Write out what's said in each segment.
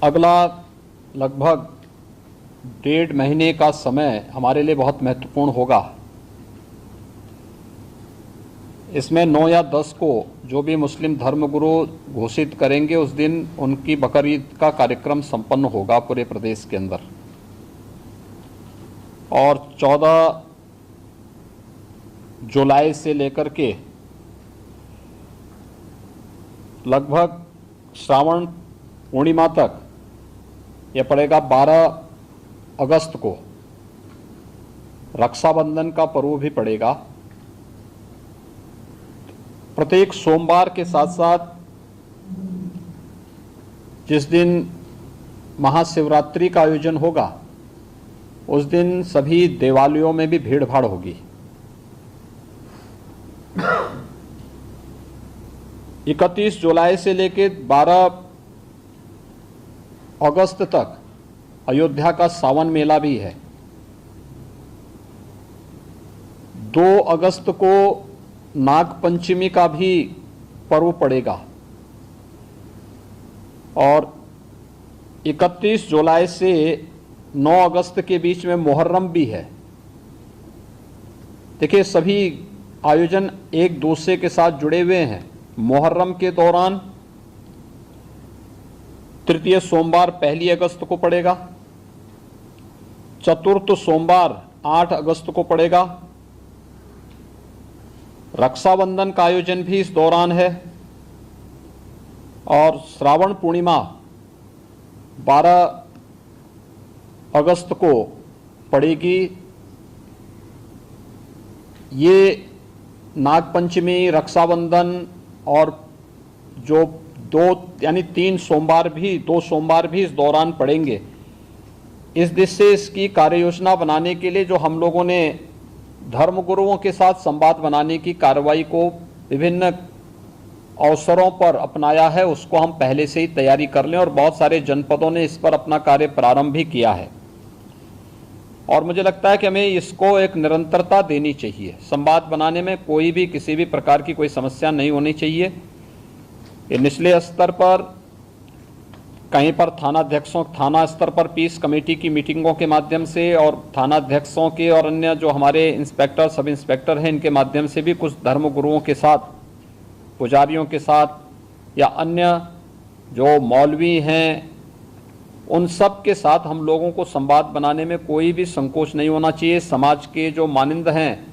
अगला लगभग 1.5 महीने का समय हमारे लिए बहुत महत्वपूर्ण होगा। इसमें 9 या 10 को जो भी मुस्लिम धर्मगुरु घोषित करेंगे उस दिन उनकी बकरीद का कार्यक्रम संपन्न होगा पूरे प्रदेश के अंदर, और 14 जुलाई से लेकर के लगभग श्रावण पूर्णिमा तक यह पड़ेगा। 12 अगस्त को रक्षाबंधन का पर्व भी पड़ेगा। प्रत्येक सोमवार के साथ साथ जिस दिन महाशिवरात्रि का आयोजन होगा उस दिन सभी देवालयों में भी भीड़ भाड़ होगी। 31 जुलाई से लेकर 12 अगस्त तक अयोध्या का सावन मेला भी है। 2 अगस्त को नाग पंचमी का भी पर्व पड़ेगा और 31 जुलाई से 9 अगस्त के बीच में मुहर्रम भी है। देखिए, सभी आयोजन एक दूसरे के साथ जुड़े हुए हैं। मुहर्रम के दौरान तृतीय सोमवार 1 अगस्त को पड़ेगा, चतुर्थ सोमवार 8 अगस्त को पड़ेगा। रक्षाबंधन का आयोजन भी इस दौरान है और श्रावण पूर्णिमा 12 अगस्त को पड़ेगी। ये नागपंचमी, रक्षाबंधन और जो 2 सोमवार भी इस दौरान पड़ेंगे। इस दिशा से इसकी कार्य योजना बनाने के लिए जो हम लोगों ने धर्मगुरुओं के साथ संवाद बनाने की कार्रवाई को विभिन्न अवसरों पर अपनाया है, उसको हम पहले से ही तैयारी कर लें और बहुत सारे जनपदों ने इस पर अपना कार्य प्रारंभ भी किया है। और मुझे लगता है कि हमें इसको एक निरंतरता देनी चाहिए। संवाद बनाने में कोई भी किसी भी प्रकार की कोई समस्या नहीं होनी चाहिए। ये निचले स्तर पर कहीं पर थाना स्तर पर पीस कमेटी की मीटिंगों के माध्यम से और थानाध्यक्षों के और अन्य जो हमारे इंस्पेक्टर, सब इंस्पेक्टर हैं, इनके माध्यम से भी कुछ धर्मगुरुओं के साथ, पुजारियों के साथ या अन्य जो मौलवी हैं उन सब के साथ हम लोगों को संवाद बनाने में कोई भी संकोच नहीं होना चाहिए। समाज के जो मानिंद हैं,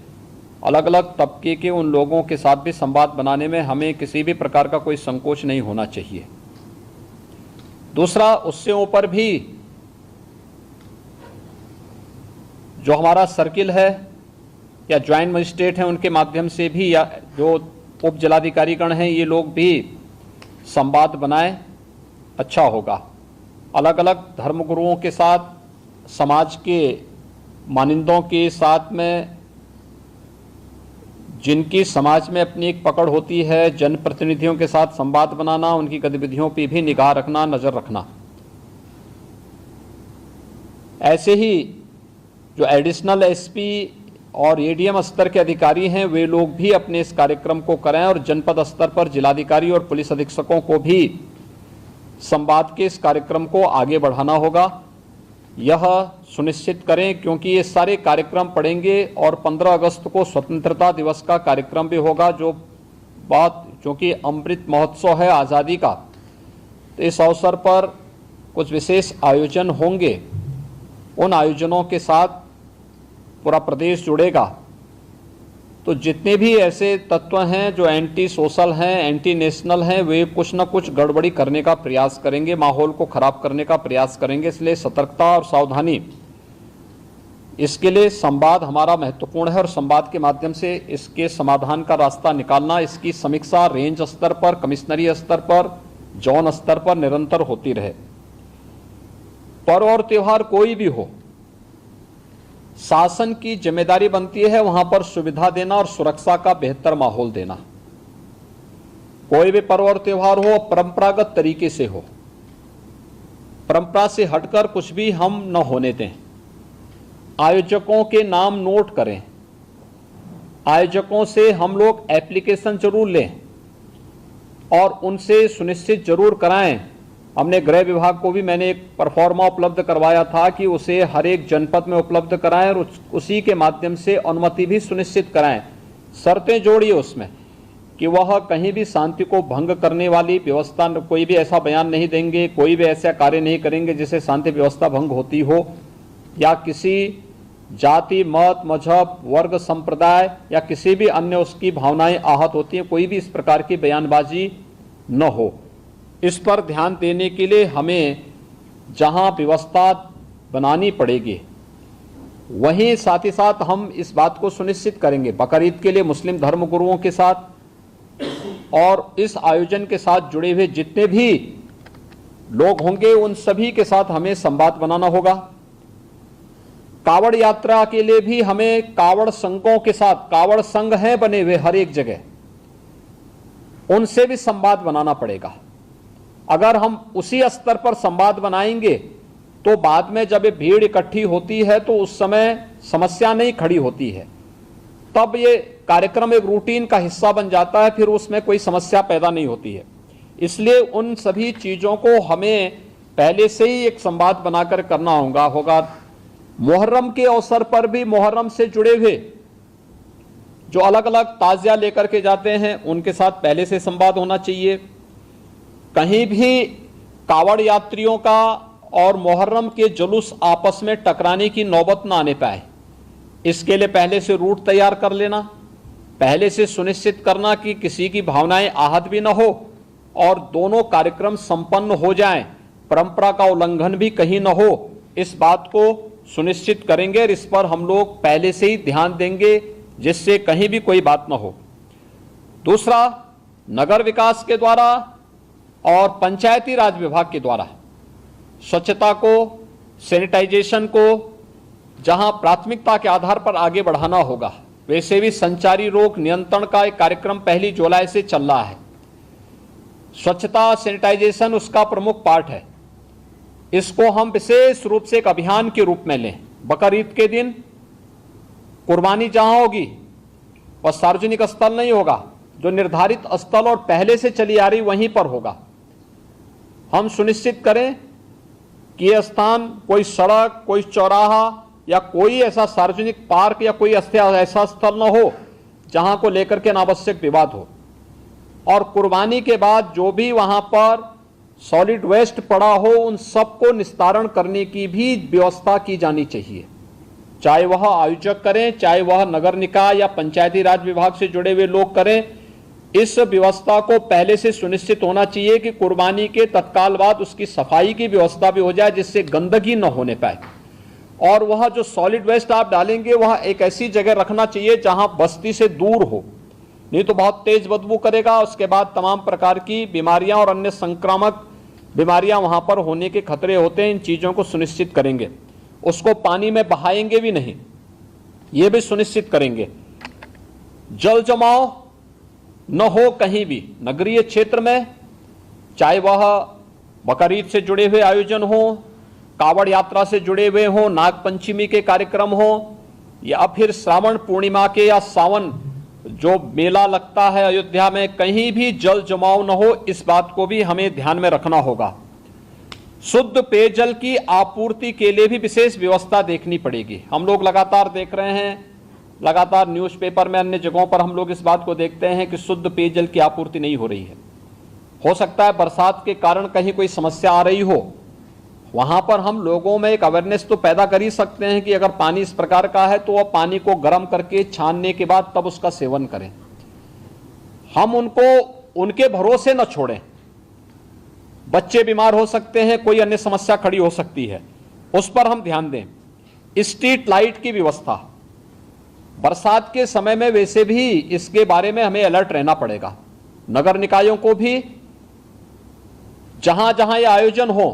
अलग अलग तबके के, उन लोगों के साथ भी संवाद बनाने में हमें किसी भी प्रकार का कोई संकोच नहीं होना चाहिए। दूसरा, उससे ऊपर भी जो हमारा सर्किल है या ज्वाइंट मजिस्ट्रेट हैं उनके माध्यम से भी, या जो उप जिलाधिकारीगण हैं, ये लोग भी संवाद बनाएं, अच्छा होगा। अलग अलग धर्मगुरुओं के साथ, समाज के मानिंदों के साथ में, जिनकी समाज में अपनी एक पकड़ होती है, जनप्रतिनिधियों के साथ संवाद बनाना, उनकी गतिविधियों पर भी निगाह रखना, नजर रखना। ऐसे ही जो एडिशनल एसपी और एडीएम स्तर के अधिकारी हैं, वे लोग भी अपने इस कार्यक्रम को करें और जनपद स्तर पर जिलाधिकारी और पुलिस अधीक्षकों को भी संवाद के इस कार्यक्रम को आगे बढ़ाना होगा। यह सुनिश्चित करें, क्योंकि ये सारे कार्यक्रम पड़ेंगे और 15 अगस्त को स्वतंत्रता दिवस का कार्यक्रम भी होगा, जो बात चूँकि अमृत महोत्सव है आज़ादी का, तो इस अवसर पर कुछ विशेष आयोजन होंगे। उन आयोजनों के साथ पूरा प्रदेश जुड़ेगा। तो जितने भी ऐसे तत्व हैं जो एंटी सोशल हैं, एंटी नेशनल हैं, वे कुछ न कुछ गड़बड़ी करने का प्रयास करेंगे, माहौल को खराब करने का प्रयास करेंगे। इसलिए सतर्कता और सावधानी, इसके लिए संवाद हमारा महत्वपूर्ण है और संवाद के माध्यम से इसके समाधान का रास्ता निकालना, इसकी समीक्षा रेंज स्तर पर, कमिश्नरी स्तर पर, जोन स्तर पर निरंतर होती रहे। पर्व और त्योहार कोई भी हो, शासन की जिम्मेदारी बनती है वहां पर सुविधा देना और सुरक्षा का बेहतर माहौल देना। कोई भी पर्व और त्योहार हो, परंपरागत तरीके से हो, परंपरा से हटकर कुछ भी हम न होने दें। आयोजकों के नाम नोट करें, आयोजकों से हम लोग एप्लीकेशन जरूर लें और उनसे सुनिश्चित जरूर कराएं हमने गृह विभाग को भी मैंने एक परफॉर्मा उपलब्ध करवाया था कि उसे हर एक जनपद में उपलब्ध कराएं और उसी के माध्यम से अनुमति भी सुनिश्चित कराएं। शर्तें जोड़िए उसमें कि वह कहीं भी शांति को भंग करने वाली व्यवस्था, कोई भी ऐसा बयान नहीं देंगे, कोई भी ऐसा कार्य नहीं करेंगे जिससे शांति व्यवस्था भंग होती हो, या किसी जाति, मत, मजहब, वर्ग, संप्रदाय या किसी भी अन्य उसकी भावनाएं आहत होती हैं, कोई भी इस प्रकार की बयानबाजी न हो। इस पर ध्यान देने के लिए हमें जहां व्यवस्था बनानी पड़ेगी वहीं साथ ही साथ हम इस बात को सुनिश्चित करेंगे बकरीद के लिए मुस्लिम धर्मगुरुओं के साथ और इस आयोजन के साथ जुड़े हुए जितने भी लोग होंगे उन सभी के साथ हमें संवाद बनाना होगा। कावड़ यात्रा के लिए भी हमें कावड़ संघों के साथ, कावड़ संघ हैं बने हुए हर एक जगह, उनसे भी संवाद बनाना पड़ेगा। अगर हम उसी स्तर पर संवाद बनाएंगे तो बाद में जब ये भीड़ इकट्ठी होती है तो उस समय समस्या नहीं खड़ी होती है, तब ये कार्यक्रम एक रूटीन का हिस्सा बन जाता है, फिर उसमें कोई समस्या पैदा नहीं होती है। इसलिए उन सभी चीजों को हमें पहले से ही एक संवाद बनाकर करना होगा। मुहर्रम के अवसर पर भी मुहर्रम से जुड़े हुए जो अलग अलग ताजिया लेकर के जाते हैं उनके साथ पहले से संवाद होना चाहिए। कहीं भी कावड़ यात्रियों का और मुहर्रम के जुलूस आपस में टकराने की नौबत ना आने पाए, इसके लिए पहले से रूट तैयार कर लेना, पहले से सुनिश्चित करना कि किसी की भावनाएं आहत भी न हो और दोनों कार्यक्रम संपन्न हो जाएं, परंपरा का उल्लंघन भी कहीं न हो, इस बात को सुनिश्चित करेंगे और इस पर हम लोग पहले से ही ध्यान देंगे जिससे कहीं भी कोई बात न हो। दूसरा, नगर विकास के द्वारा और पंचायती राज विभाग के द्वारा स्वच्छता को, सैनिटाइजेशन को जहां प्राथमिकता के आधार पर आगे बढ़ाना होगा, वैसे भी संचारी रोग नियंत्रण का एक कार्यक्रम 1 जुलाई से चल रहा है। स्वच्छता, सैनिटाइजेशन उसका प्रमुख पार्ट है। इसको हम विशेष रूप से एक अभियान के रूप में लें। बकरीद के दिन कुर्बानी जहां होगी वह सार्वजनिक स्थल नहीं होगा, जो निर्धारित स्थल और पहले से चली आ रही वहीं पर होगा। हम सुनिश्चित करें कि यह स्थान कोई सड़क, कोई चौराहा या कोई ऐसा सार्वजनिक पार्क या कोई ऐसा स्थल न हो जहां को लेकर के अनावश्यक विवाद हो। और कुर्बानी के बाद जो भी वहां पर सॉलिड वेस्ट पड़ा हो उन सबको निस्तारण करने की भी व्यवस्था की जानी चाहिए, चाहे वह आयोजक करें, चाहे वह नगर निकाय या पंचायती राज विभाग से जुड़े हुए लोग करें। इस व्यवस्था को पहले से सुनिश्चित होना चाहिए कि कुर्बानी के तत्काल बाद उसकी सफाई की व्यवस्था भी हो जाए जिससे गंदगी न होने पाए। और वह जो सॉलिड वेस्ट आप डालेंगे वह एक ऐसी जगह रखना चाहिए जहां बस्ती से दूर हो, नहीं तो बहुत तेज बदबू करेगा। उसके बाद तमाम प्रकार की बीमारियां और अन्य संक्रामक बीमारियां वहां पर होने के खतरे होते हैं। इन चीजों को सुनिश्चित करेंगे। उसको पानी में बहाएंगे भी नहीं, ये भी सुनिश्चित करेंगे। जल जमाव न हो कहीं भी नगरीय क्षेत्र में, चाहे वह बकरीद से जुड़े हुए आयोजन हो, कावड़ यात्रा से जुड़े हुए हो, नाग पंचमी के कार्यक्रम हो, या फिर श्रावण पूर्णिमा के या सावन जो मेला लगता है अयोध्या में, कहीं भी जल जमाव न हो, इस बात को भी हमें ध्यान में रखना होगा। शुद्ध पेयजल की आपूर्ति के लिए भी विशेष व्यवस्था देखनी पड़ेगी। हम लोग लगातार देख रहे हैं, लगातार न्यूज़पेपर में, अन्य जगहों पर हम लोग इस बात को देखते हैं कि शुद्ध पेयजल की आपूर्ति नहीं हो रही है। हो सकता है बरसात के कारण कहीं कोई समस्या आ रही हो, वहां पर हम लोगों में एक अवेयरनेस तो पैदा कर ही सकते हैं कि अगर पानी इस प्रकार का है तो वह पानी को गर्म करके छानने के बाद तब उसका सेवन करें। हम उनको उनके भरोसे न छोड़ें। बच्चे बीमार हो सकते हैं, कोई अन्य समस्या खड़ी हो सकती है, उस पर हम ध्यान दें। स्ट्रीट लाइट की व्यवस्था, बरसात के समय में वैसे भी इसके बारे में हमें अलर्ट रहना पड़ेगा। नगर निकायों को भी जहां जहां ये आयोजन हो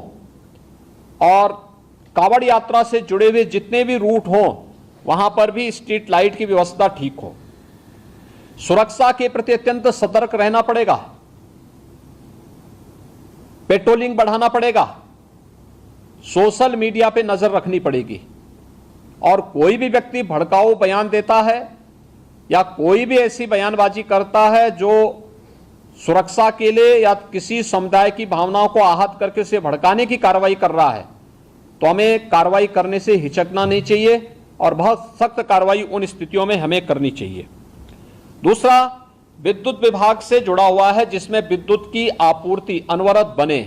और कावड़ यात्रा से जुड़े हुए जितने भी रूट हों वहां पर भी स्ट्रीट लाइट की व्यवस्था ठीक हो। सुरक्षा के प्रति अत्यंत सतर्क रहना पड़ेगा, पेट्रोलिंग बढ़ाना पड़ेगा, सोशल मीडिया पे नजर रखनी पड़ेगी। और कोई भी व्यक्ति भड़काऊ बयान देता है या कोई भी ऐसी बयानबाजी करता है जो सुरक्षा के लिए या किसी समुदाय की भावनाओं को आहत करके उसे भड़काने की कार्रवाई कर रहा है तो हमें कार्रवाई करने से हिचकना नहीं चाहिए और बहुत सख्त कार्रवाई उन स्थितियों में हमें करनी चाहिए। दूसरा, विद्युत विभाग से जुड़ा हुआ है जिसमें विद्युत की आपूर्ति अनवरत बने।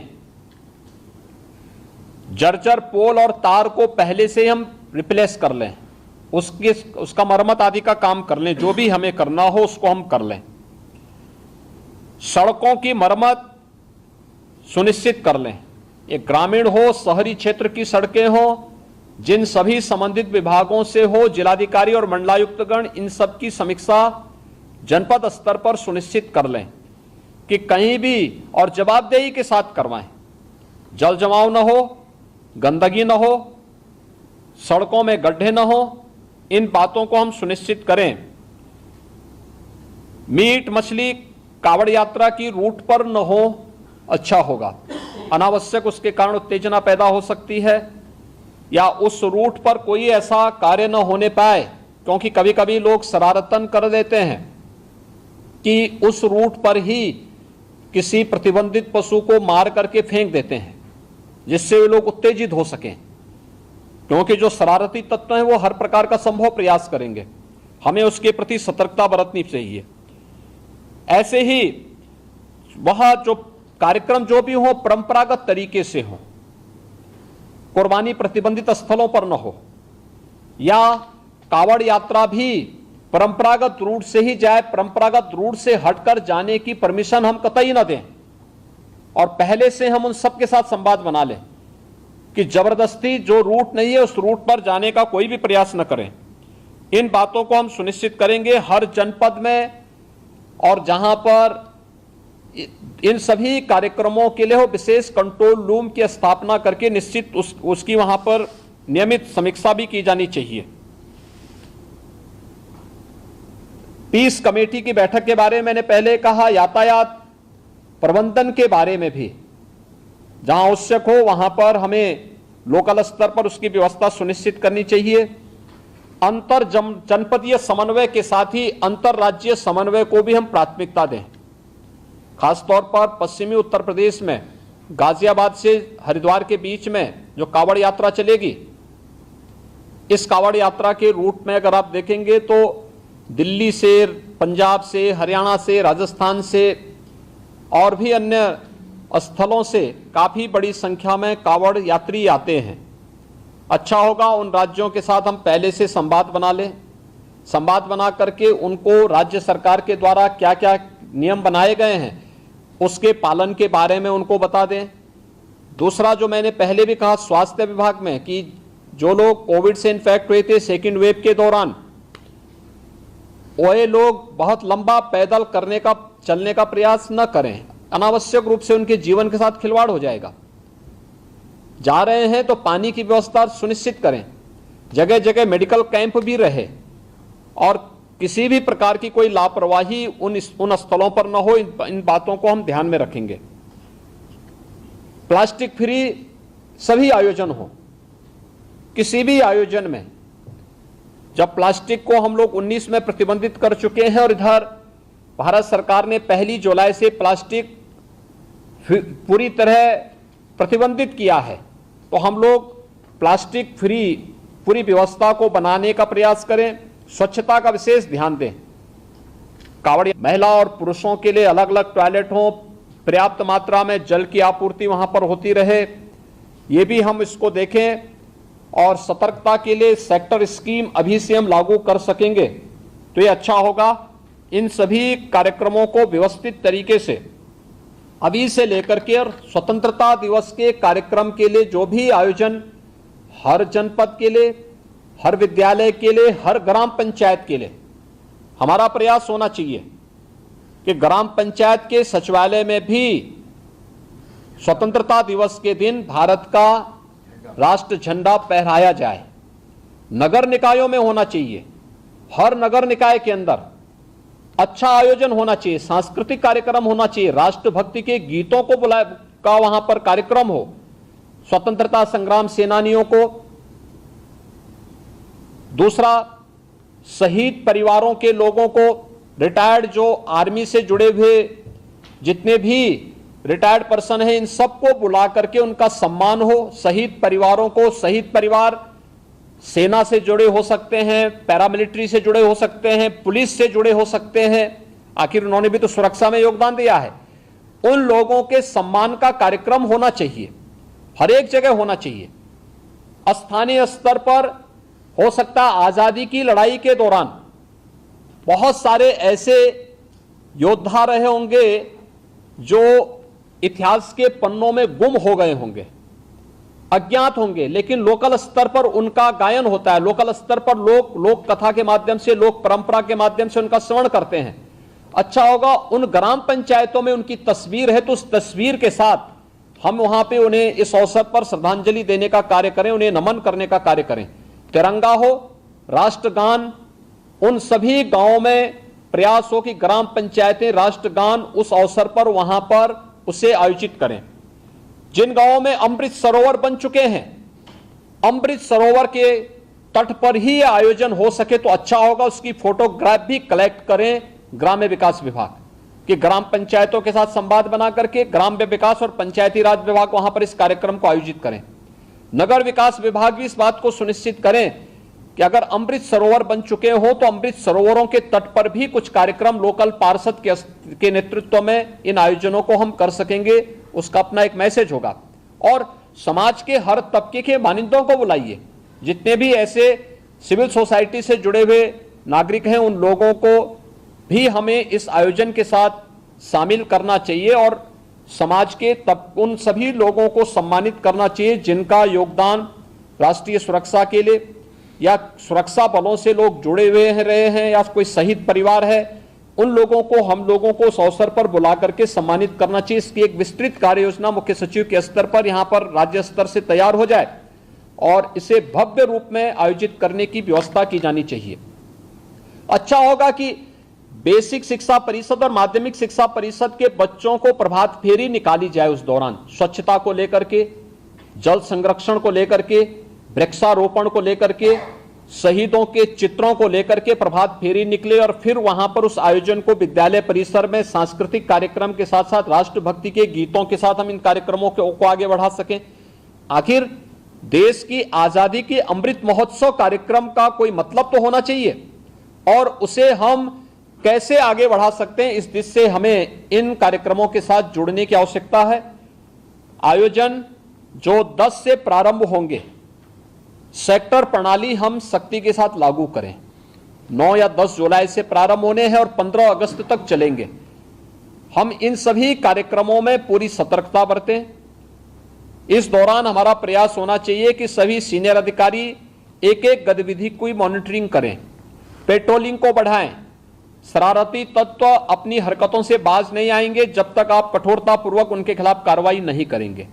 जर्जर पोल और तार को पहले से हम रिप्लेस कर लें, उसका मरम्मत आदि का काम कर लें, जो भी हमें करना हो उसको हम कर लें। सड़कों की मरम्मत सुनिश्चित कर लें, ये ग्रामीण हो शहरी क्षेत्र की सड़कें हो, जिन सभी संबंधित विभागों से हो, जिलाधिकारी और मंडलायुक्तगण इन सब की समीक्षा जनपद स्तर पर सुनिश्चित कर लें कि कहीं भी और जवाबदेही के साथ करवाएं, जल जमाव न हो, गंदगी न हो, सड़कों में गड्ढे न हो, इन बातों को हम सुनिश्चित करें। मीट मछली कावड़ यात्रा की रूट पर न हो, अच्छा होगा। अनावश्यक उसके कारण उत्तेजना पैदा हो सकती है या उस रूट पर कोई ऐसा कार्य न होने पाए, क्योंकि कभी कभी लोग शरारतन कर देते हैं कि उस रूट पर ही किसी प्रतिबंधित पशु को मार करके फेंक देते हैं जिससे वे लोग उत्तेजित हो सकें, क्योंकि जो शरारती तत्व हैं वो हर प्रकार का संभव प्रयास करेंगे। हमें उसके प्रति सतर्कता बरतनी चाहिए। ऐसे ही वह जो कार्यक्रम जो भी हो परंपरागत तरीके से हो, कुर्बानी प्रतिबंधित स्थलों पर न हो, या कावड़ यात्रा भी परंपरागत रूट से ही जाए, परंपरागत रूट से हटकर जाने की परमिशन हम कतई न दें और पहले से हम उन सबके साथ संवाद बना लें कि जबरदस्ती जो रूट नहीं है उस रूट पर जाने का कोई भी प्रयास न करें। इन बातों को हम सुनिश्चित करेंगे हर जनपद में, और जहां पर इन सभी कार्यक्रमों के लिए हो विशेष कंट्रोल रूम की स्थापना करके निश्चित उसकी वहां पर नियमित समीक्षा भी की जानी चाहिए। पीस कमेटी की बैठक के बारे में मैंने पहले कहा, यातायात प्रबंधन के बारे में भी जहां आवश्यक हो वहां पर हमें लोकल स्तर पर उसकी व्यवस्था सुनिश्चित करनी चाहिए। अंतर जनपदीय समन्वय के साथ ही अंतरराज्यीय समन्वय को भी हम प्राथमिकता दें। खासतौर पर पश्चिमी उत्तर प्रदेश में गाजियाबाद से हरिद्वार के बीच में जो कावड़ यात्रा चलेगी, इस कावड़ यात्रा के रूट में अगर आप देखेंगे तो दिल्ली से, पंजाब से, हरियाणा से, राजस्थान से और भी अन्य स्थलों से काफी बड़ी संख्या में कावड़ यात्री आते हैं। अच्छा होगा उन राज्यों के साथ हम पहले से संवाद बना लें, संवाद बना करके उनको राज्य सरकार के द्वारा क्या क्या नियम बनाए गए हैं उसके पालन के बारे में उनको बता दें। दूसरा, जो मैंने पहले भी कहा स्वास्थ्य विभाग में, कि जो लोग कोविड से इन्फेक्ट हुए थे सेकेंड वेव के दौरान, वो लोग बहुत लंबा पैदल चलने का प्रयास न करें, अनावश्यक रूप से उनके जीवन के साथ खिलवाड़ हो जाएगा। जा रहे हैं तो पानी की व्यवस्था सुनिश्चित करें, जगह जगह मेडिकल कैंप भी रहे और किसी भी प्रकार की कोई लापरवाही उन स्थलों पर न हो, इन बातों को हम ध्यान में रखेंगे। प्लास्टिक फ्री सभी आयोजन हो, किसी भी आयोजन में जब प्लास्टिक को हम लोग 19 में प्रतिबंधित कर चुके हैं और इधर भारत सरकार ने 1 जुलाई से प्लास्टिक पूरी तरह प्रतिबंधित किया है, तो हम लोग प्लास्टिक फ्री पूरी व्यवस्था को बनाने का प्रयास करें। स्वच्छता का विशेष ध्यान दें। कावड़ महिला और पुरुषों के लिए अलग अलग टॉयलेट हो, पर्याप्त मात्रा में जल की आपूर्ति वहां पर होती रहे, ये भी हम इसको देखें। और सतर्कता के लिए सेक्टर स्कीम अभी से हम लागू कर सकेंगे तो ये अच्छा होगा। इन सभी कार्यक्रमों को व्यवस्थित तरीके से अभी से लेकर के और स्वतंत्रता दिवस के कार्यक्रम के लिए जो भी आयोजन हर जनपद के लिए, हर विद्यालय के लिए, हर ग्राम पंचायत के लिए हमारा प्रयास होना चाहिए कि ग्राम पंचायत के सचिवालय में भी स्वतंत्रता दिवस के दिन भारत का राष्ट्र झंडा फहराया जाए। नगर निकायों में होना चाहिए, हर नगर निकाय के अंदर अच्छा आयोजन होना चाहिए, सांस्कृतिक कार्यक्रम होना चाहिए, राष्ट्रभक्ति के गीतों को का वहां पर कार्यक्रम हो, स्वतंत्रता संग्राम सेनानियों को। दूसरा, शहीद परिवारों के लोगों को, रिटायर्ड जो आर्मी से जुड़े हुए जितने भी रिटायर्ड पर्सन हैं इन सबको बुला करके उनका सम्मान हो। शहीद परिवारों को, शहीद परिवार सेना से जुड़े हो सकते हैं, पैरामिलिट्री से जुड़े हो सकते हैं, पुलिस से जुड़े हो सकते हैं, आखिर उन्होंने भी तो सुरक्षा में योगदान दिया है। उन लोगों के सम्मान का कार्यक्रम होना चाहिए, हर एक जगह होना चाहिए। स्थानीय स्तर पर हो सकता है आजादी की लड़ाई के दौरान बहुत सारे ऐसे योद्धा रहे होंगे जो इतिहास के पन्नों में गुम हो गए होंगे, अज्ञात होंगे, लेकिन लोकल स्तर पर उनका गायन होता है। लोकल स्तर पर लोग लोक कथा के माध्यम से, लोक परंपरा के माध्यम से उनका श्रवण करते हैं। अच्छा होगा उन ग्राम पंचायतों में उनकी तस्वीर है तो उस तस्वीर के साथ हम वहां पे उन्हें इस अवसर पर श्रद्धांजलि देने का कार्य करें, उन्हें नमन करने का कार्य करें। तिरंगा हो, राष्ट्रगान, उन सभी गांवों में प्रयास हो कि ग्राम पंचायतें राष्ट्रगान उस अवसर पर वहां पर उसे आयोजित करें। जिन गांवों में अमृत सरोवर बन चुके हैं, अमृत सरोवर के तट पर ही यह आयोजन हो सके तो अच्छा होगा। उसकी फोटोग्राफ भी कलेक्ट करें ग्राम्य विकास विभाग कि ग्राम पंचायतों के साथ संवाद बना करके ग्राम्य विकास और पंचायती राज विभाग वहां पर इस कार्यक्रम को आयोजित करें। नगर विकास विभाग भी इस बात को सुनिश्चित करें कि अगर अमृत सरोवर बन चुके हो तो अमृत सरोवरों के तट पर भी कुछ कार्यक्रम लोकल पार्षद के नेतृत्व में इन आयोजनों को हम कर सकेंगे। उसका अपना एक मैसेज होगा। और समाज के हर तबके के मानिंदों को बुलाइए, जितने भी ऐसे सिविल सोसाइटी से जुड़े हुए नागरिक हैं उन लोगों को भी हमें इस आयोजन के साथ शामिल करना चाहिए और समाज के उन सभी लोगों को सम्मानित करना चाहिए जिनका योगदान राष्ट्रीय सुरक्षा के लिए या सुरक्षा बलों से लोग जुड़े हुए रहे हैं या कोई शहीद परिवार है, उन लोगों को हम लोगों को उस अवसर पर बुला करके सम्मानित करना चाहिए। इसकी एक विस्तृत कार्य योजना मुख्य सचिव के स्तर पर यहां पर राज्य स्तर से तैयार हो जाए और इसे भव्य रूप में आयोजित करने की व्यवस्था की जानी चाहिए। अच्छा होगा कि बेसिक शिक्षा परिषद और माध्यमिक शिक्षा परिषद के बच्चों को प्रभात फेरी निकाली जाए उस दौरान, स्वच्छता को लेकर के, जल संरक्षण को लेकर के, वृक्षारोपण को लेकर के, शहीदों के चित्रों को लेकर के प्रभात फेरी निकले और फिर वहां पर उस आयोजन को विद्यालय परिसर में सांस्कृतिक कार्यक्रम के साथ साथ राष्ट्रभक्ति के गीतों के साथ हम इन कार्यक्रमों को आगे बढ़ा सकें। आखिर देश की आजादी के अमृत महोत्सव कार्यक्रम का कोई मतलब तो होना चाहिए और उसे हम कैसे आगे बढ़ा सकते हैं, इस दिशा से हमें इन कार्यक्रमों के साथ जुड़ने की आवश्यकता है। आयोजन जो 10 से प्रारंभ होंगे, सेक्टर प्रणाली हम सख्ती के साथ लागू करें। 9 या 10 जुलाई से प्रारंभ होने हैं और 15 अगस्त तक चलेंगे। हम इन सभी कार्यक्रमों में पूरी सतर्कता बरतें। इस दौरान हमारा प्रयास होना चाहिए कि सभी सीनियर अधिकारी एक एक गतिविधि की मॉनिटरिंग करें, पेट्रोलिंग को बढ़ाएं। शरारती तत्व अपनी हरकतों से बाज नहीं आएंगे जब तक आप कठोरतापूर्वक उनके खिलाफ कार्रवाई नहीं करेंगे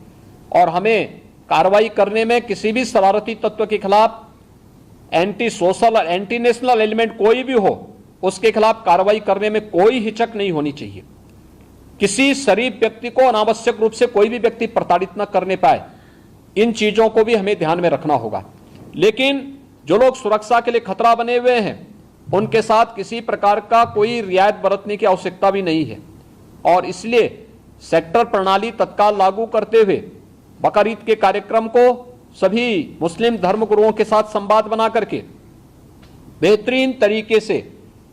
और हमें कार्रवाई करने में किसी भी शरारती तत्व के खिलाफ एंटी सोशल और एंटी नेशनल एलिमेंट कोई भी हो उसके खिलाफ कार्रवाई करने में कोई हिचक नहीं होनी चाहिए। किसी शरीफ व्यक्ति को अनावश्यक रूप से कोई भी व्यक्ति प्रताड़ित न करने पाए, इन चीजों को भी हमें ध्यान में रखना होगा। लेकिन जो लोग सुरक्षा के लिए खतरा बने हुए हैं उनके साथ किसी प्रकार का कोई रियायत बरतने की आवश्यकता भी नहीं है और इसलिए सेक्टर प्रणाली तत्काल लागू करते हुए बकरीद के कार्यक्रम को सभी मुस्लिम धर्मगुरुओं के साथ संवाद बना करके बेहतरीन तरीके से,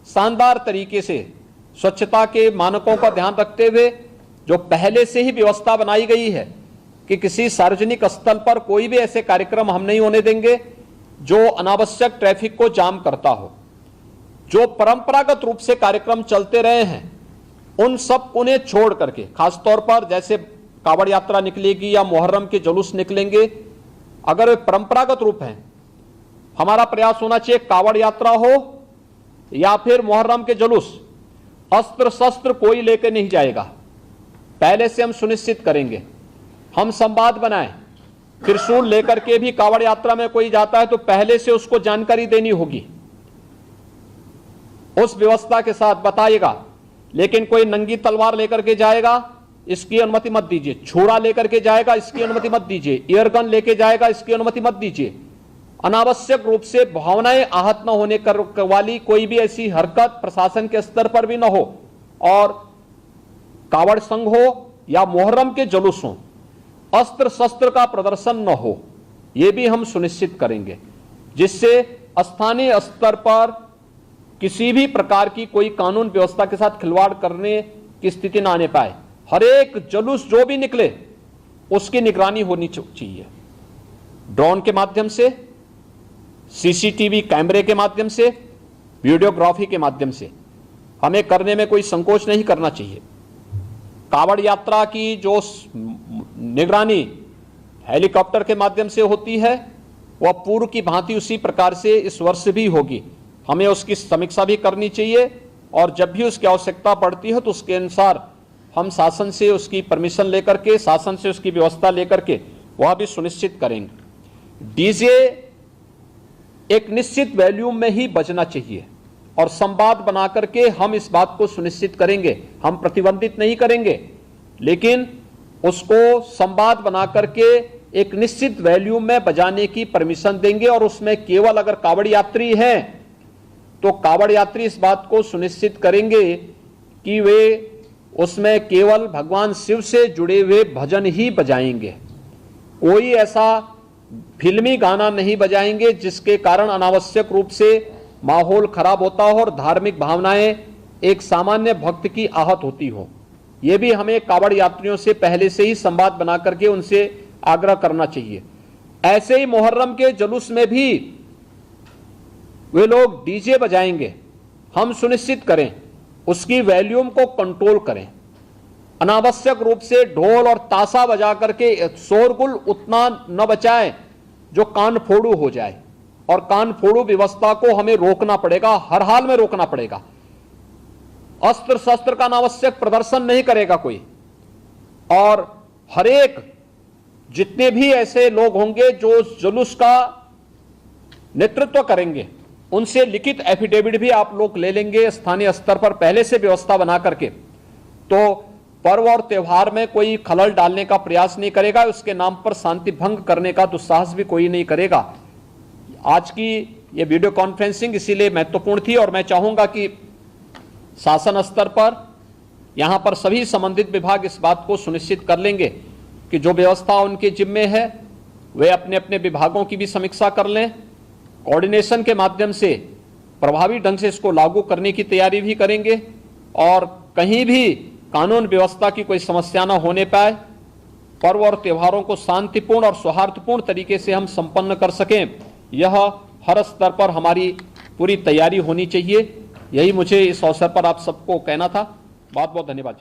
शानदार तरीके से स्वच्छता के मानकों का ध्यान रखते हुए जो पहले से ही व्यवस्था बनाई गई है कि किसी सार्वजनिक स्थल पर कोई भी ऐसे कार्यक्रम हम नहीं होने देंगे जो अनावश्यक ट्रैफिक को जाम करता हो। जो परंपरागत रूप से कार्यक्रम चलते रहे हैं उन्हें छोड़ करके, खासतौर पर जैसे कावड़ यात्रा निकलेगी या मुहर्रम के जुलूस निकलेंगे, अगर वे परंपरागत रूप हैं, हमारा प्रयास होना चाहिए कावड़ यात्रा हो या फिर मुहर्रम के जुलूस, अस्त्र शस्त्र कोई लेकर नहीं जाएगा। पहले से हम सुनिश्चित करेंगे, हम संवाद बनाएं। त्रिशूल लेकर के भी कावड़ यात्रा में कोई जाता है तो पहले से उसको जानकारी देनी होगी, उस व्यवस्था के साथ बताइएगा। लेकिन कोई नंगी तलवार लेकर के जाएगा, इसकी अनुमति मत दीजिए। छुरा लेकर के जाएगा, इसकी अनुमति मत दीजिए। एयरगन लेके जाएगा, इसकी अनुमति मत दीजिए। अनावश्यक रूप से भावनाएं आहत न होने वाली कोई भी ऐसी हरकत प्रशासन के स्तर पर भी न हो और कावड़ संघ हो या मुहर्रम के जुलूस हो, अस्त्र शस्त्र का प्रदर्शन न हो, यह भी हम सुनिश्चित करेंगे, जिससे स्थानीय स्तर पर किसी भी प्रकार की कोई कानून व्यवस्था के साथ खिलवाड़ करने की स्थिति ना आने पाए। हर एक जुलूस जो भी निकले उसकी निगरानी होनी चाहिए, ड्रोन के माध्यम से, सीसीटीवी कैमरे के माध्यम से, वीडियोग्राफी के माध्यम से हमें करने में कोई संकोच नहीं करना चाहिए। कावड़ यात्रा की जो निगरानी हेलीकॉप्टर के माध्यम से होती है वह पूर्व की भांति उसी प्रकार से इस वर्ष भी होगी। हमें उसकी समीक्षा भी करनी चाहिए और जब भी उसकी आवश्यकता पड़ती है तो उसके अनुसार हम शासन से उसकी परमिशन लेकर के, शासन से उसकी व्यवस्था लेकर के वह भी सुनिश्चित करेंगे। डीजे एक निश्चित वॉल्यूम में ही बजना चाहिए और संवाद बना करके हम इस बात को सुनिश्चित करेंगे, हम प्रतिबंधित नहीं करेंगे, लेकिन उसको संवाद बना करके एक निश्चित वॉल्यूम में बजाने की परमिशन देंगे और उसमें केवल अगर कावड़ यात्री हैं तो कावड़ यात्री इस बात को सुनिश्चित करेंगे कि वे उसमें केवल भगवान शिव से जुड़े हुए भजन ही बजाएंगे, कोई ऐसा फिल्मी गाना नहीं बजाएंगे जिसके कारण अनावश्यक रूप से माहौल खराब होता हो और धार्मिक भावनाएं एक सामान्य भक्त की आहत होती हो। यह भी हमें कावड़ यात्रियों से पहले से ही संवाद बना करके उनसे आग्रह करना चाहिए। ऐसे ही मुहर्रम के जुलूस में भी वे लोग डीजे बजाएंगे, हम सुनिश्चित करें उसकी वॉल्यूम को कंट्रोल करें, अनावश्यक रूप से ढोल और ताशा बजा करके शोरगुल उतना न बचाएं जो कान फोड़ू हो जाए, और कान फोड़ू व्यवस्था को हमें रोकना पड़ेगा, हर हाल में रोकना पड़ेगा। अस्त्र शस्त्र का अनावश्यक प्रदर्शन नहीं करेगा कोई, और हर एक जितने भी ऐसे लोग होंगे जो जुलूस का नेतृत्व करेंगे उनसे लिखित एफिडेविट भी आप लोग ले लेंगे स्थानीय स्तर पर पहले से व्यवस्था बना करके, तो पर्व और त्योहार में कोई खलल डालने का प्रयास नहीं करेगा, उसके नाम पर शांति भंग करने का दुस्साहस भी कोई नहीं करेगा। आज की ये वीडियो कॉन्फ्रेंसिंग इसीलिए महत्वपूर्ण थी और मैं चाहूंगा कि शासन स्तर पर यहां पर सभी संबंधित विभाग इस बात को सुनिश्चित कर लेंगे कि जो व्यवस्था उनके जिम्मे है वे अपने अपने विभागों की भी समीक्षा कर लें, कोऑर्डिनेशन के माध्यम से प्रभावी ढंग से इसको लागू करने की तैयारी भी करेंगे और कहीं भी कानून व्यवस्था की कोई समस्या न होने पाए, पर्व और त्योहारों को शांतिपूर्ण और सौहार्दपूर्ण तरीके से हम संपन्न कर सकें, यह हर स्तर पर हमारी पूरी तैयारी होनी चाहिए। यही मुझे इस अवसर पर आप सबको कहना था। बहुत बहुत धन्यवाद।